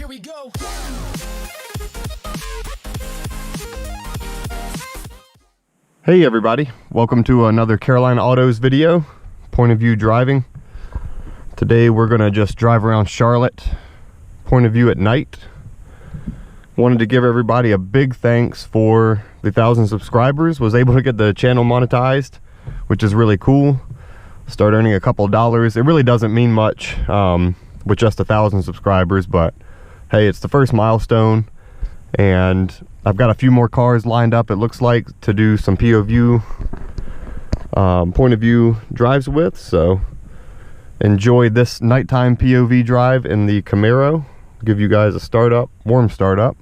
we go. Hey everybody, welcome to another Carolina Autos video, point of view driving. Today we're gonna just drive around Charlotte, point of view at night. Wanted to give everybody a big thanks for the 1,000 subscribers. Was able to get the channel monetized, which is really cool. Start earning a couple of dollars. It really doesn't mean much with just 1,000 subscribers, but hey, it's the first milestone, and I've got a few more cars lined up, it looks like, to do some POV, point of view drives with. So enjoy this nighttime POV drive in the Camaro. Give you guys a startup, warm startup.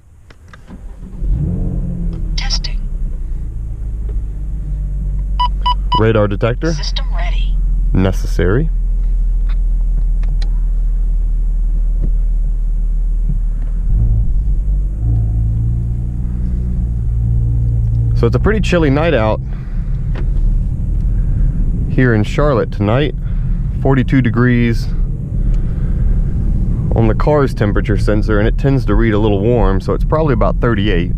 Testing. Radar detector. System ready. Necessary. So it's a pretty chilly night out here in Charlotte tonight. 42 degrees on the car's temperature sensor, and it tends to read a little warm, so it's probably about 38.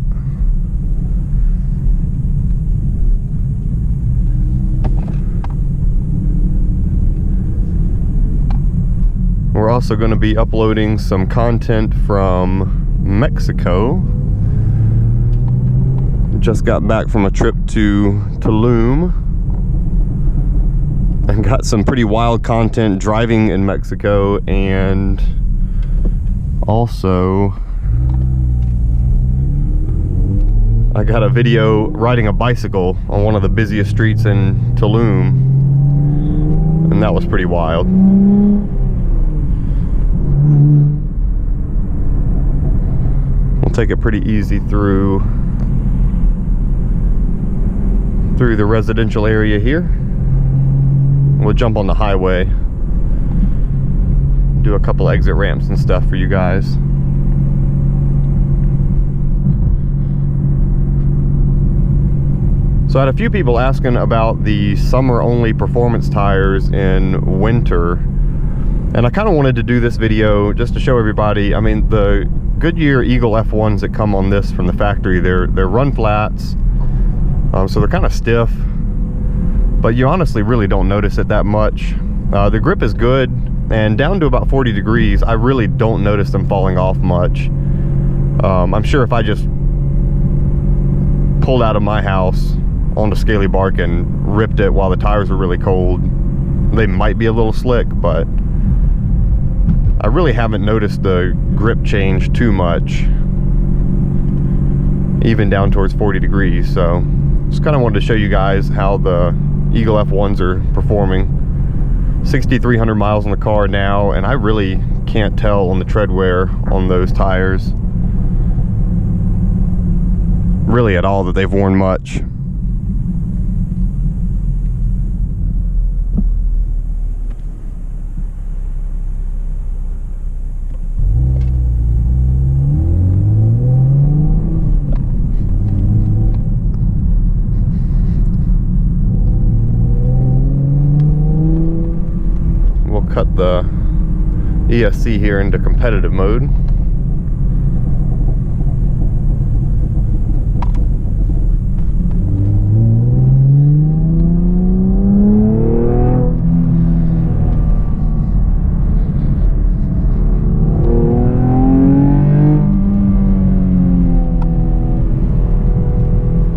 We're also going to be uploading some content from Mexico. Just got back from a trip to Tulum and got some pretty wild content driving in Mexico, and also I got a video riding a bicycle on one of the busiest streets in Tulum, and that was pretty wild. We'll take it pretty easy through the residential area here. We'll jump on the highway, do a couple exit ramps and stuff for you guys. So I had a few people asking about the summer only performance tires in winter, and I kind of wanted to do this video just to show everybody. I mean, the Goodyear Eagle F1s that come on this from the factory, they're run flats. So they're kind of stiff, but you honestly really don't notice it that much. The grip is good, and down to about 40 degrees, I really don't notice them falling off much. I'm sure if I just pulled out of my house onto Scaly Bark and ripped it while the tires were really cold, they might be a little slick, but I really haven't noticed the grip change too much, even down towards 40 degrees. So just kind of wanted to show you guys how the Eagle F1s are performing. 6,300 miles on the car now, and I really can't tell on the tread wear on those tires really at all that they've worn much. Cut the ESC here into competitive mode.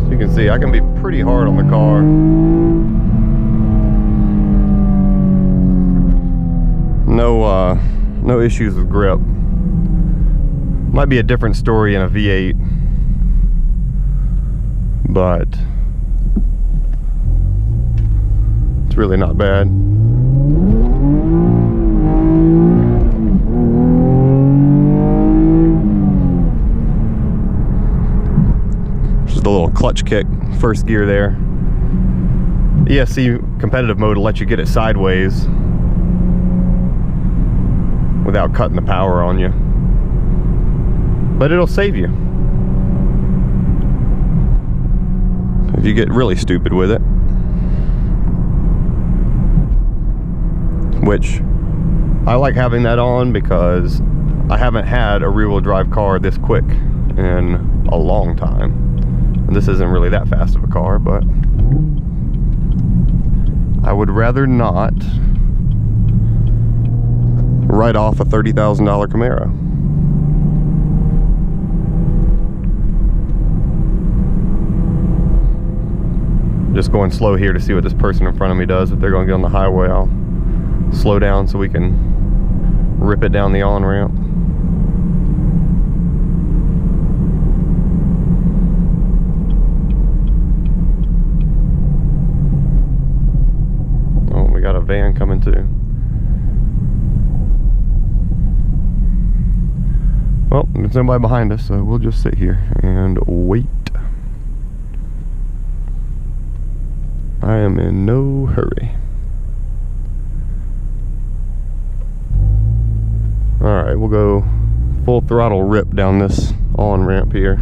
So you can see I can be pretty hard on the car. No issues with grip. Might be a different story in a V8, but it's really not bad. Just a little clutch kick, first gear there. ESC competitive mode will let you get it sideways without cutting the power on you, but it'll save you if you get really stupid with it, which I like having that on because I haven't had a rear-wheel drive car this quick in a long time. And this isn't really that fast of a car, but I would rather not write off a $30,000 Camaro. Just going slow here to see what this person in front of me does. If they're going to get on the highway, I'll slow down so we can rip it down the on-ramp. Oh, we got a van coming too. Well, there's nobody behind us, so we'll just sit here and wait. I am in no hurry. Alright, we'll go full throttle rip down this on-ramp here.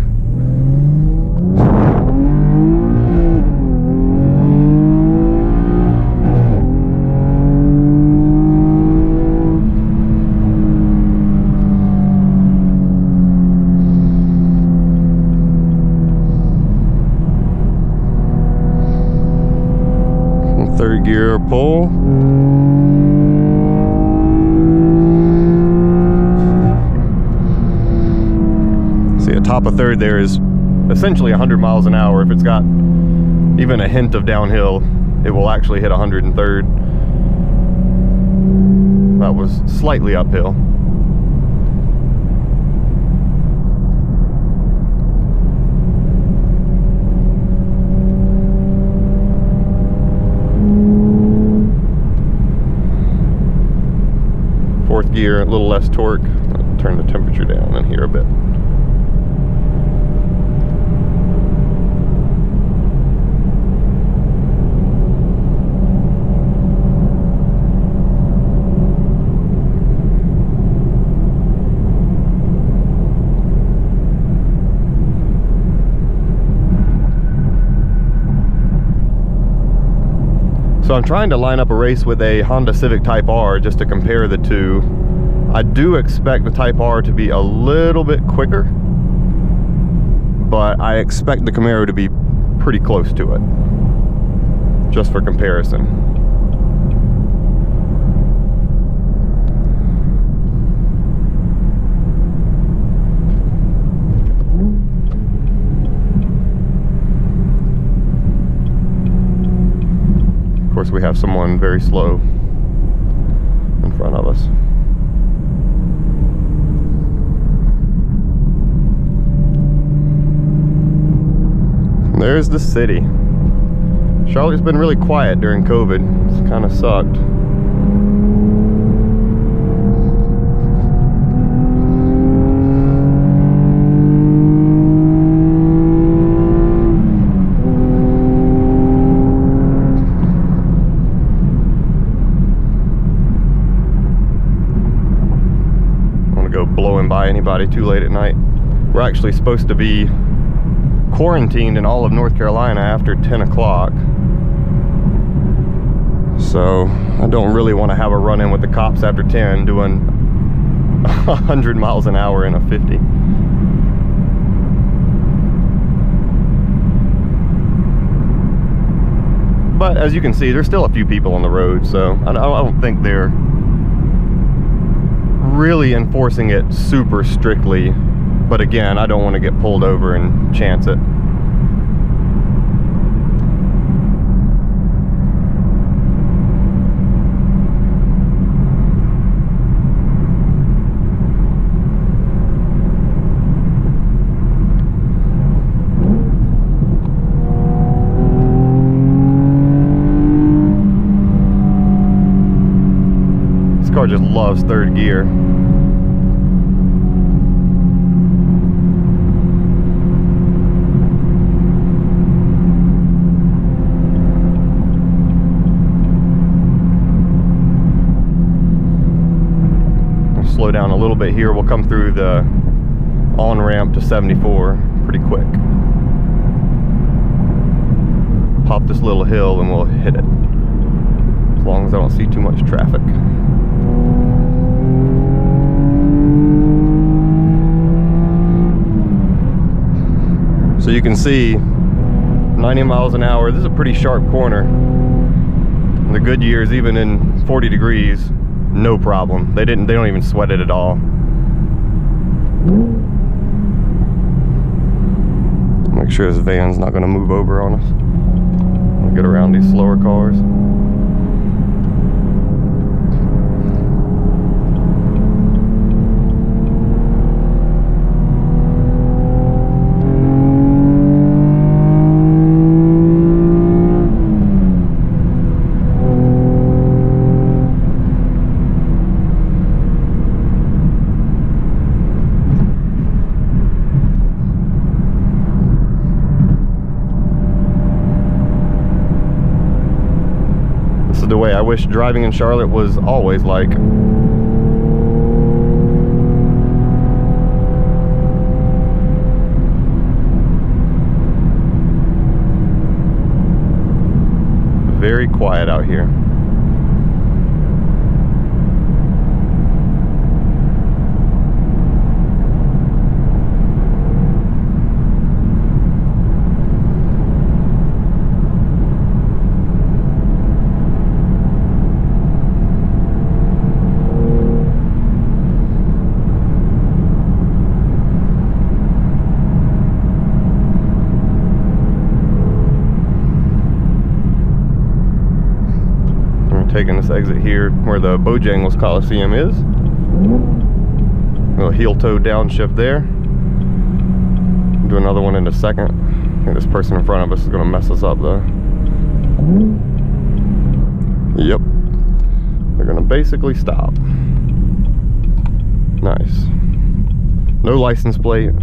Third gear pull. See, a top of third there is essentially 100 miles an hour. If it's got even a hint of downhill, it will actually hit 100 in third. That was slightly uphill. Fourth gear, a little less torque. I'll turn the temperature down in here a bit. So I'm trying to line up a race with a Honda Civic Type R just to compare the two. I do expect the Type R to be a little bit quicker, but I expect the Camaro to be pretty close to it, just for comparison. Of course, we have someone very slow in front of us. There's the city. Charlotte's been really quiet during COVID. It's kind of sucked. Blowing by anybody too late at night. We're actually supposed to be quarantined in all of North Carolina after 10 o'clock. So I don't really want to have a run-in with the cops after 10 doing 100 miles an hour in a 50. But as you can see, there's still a few people on the road, so I don't think they're really enforcing it super strictly, but again, I don't want to get pulled over and chance it. This car just loves third gear. Slow down a little bit here. We'll come through the on-ramp to 74 pretty quick. Pop this little hill and we'll hit it, as long as I don't see too much traffic. So you can see 90 miles an hour. This is a pretty sharp corner. The Goodyears, even in 40 degrees, no problem. They don't even sweat it at all. Make sure this van's not going to move over on us. We'll get around these slower cars. The way I wish driving in Charlotte was always like. Very quiet out here. Taking this exit here where the Bojangles Coliseum is. A little heel toe downshift there. Do another one in a second. I think this person in front of us is going to mess us up though. Yep. They're going to basically stop. Nice. No license plate.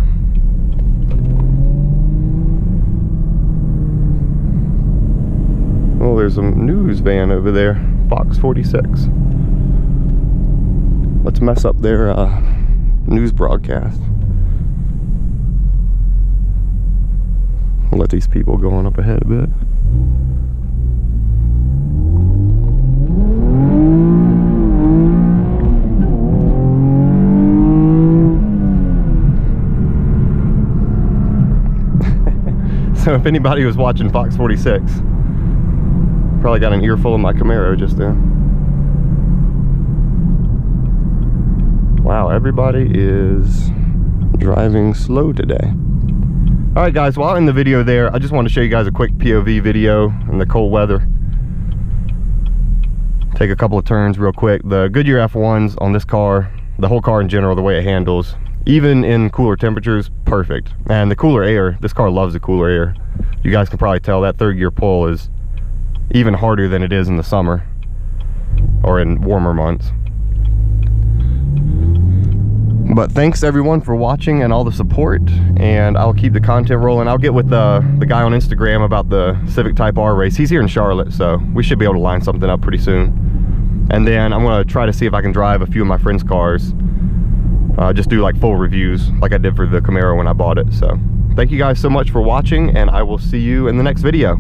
Oh, there's a news van over there. Fox 46. Let's mess up their news broadcast. We'll let these people go on up ahead a bit. So if anybody was watching Fox 46, probably got an earful of my Camaro just there. Wow, everybody is driving slow today. Alright guys, while in the video there, I just want to show you guys a quick POV video in the cold weather. Take a couple of turns real quick. The Goodyear F1s on this car, the whole car in general, the way it handles, even in cooler temperatures, perfect. And the cooler air, this car loves the cooler air. You guys can probably tell that third gear pull is even harder than it is in the summer or in warmer months. But thanks everyone for watching and all the support, and I'll keep the content rolling. I'll get with the guy on Instagram about the Civic Type R race. He's here in Charlotte, so we should be able to line something up pretty soon. And then I'm going to try to see if I can drive a few of my friends' cars. Just do like full reviews like I did for the Camaro when I bought it. So thank you guys so much for watching, and I will see you in the next video.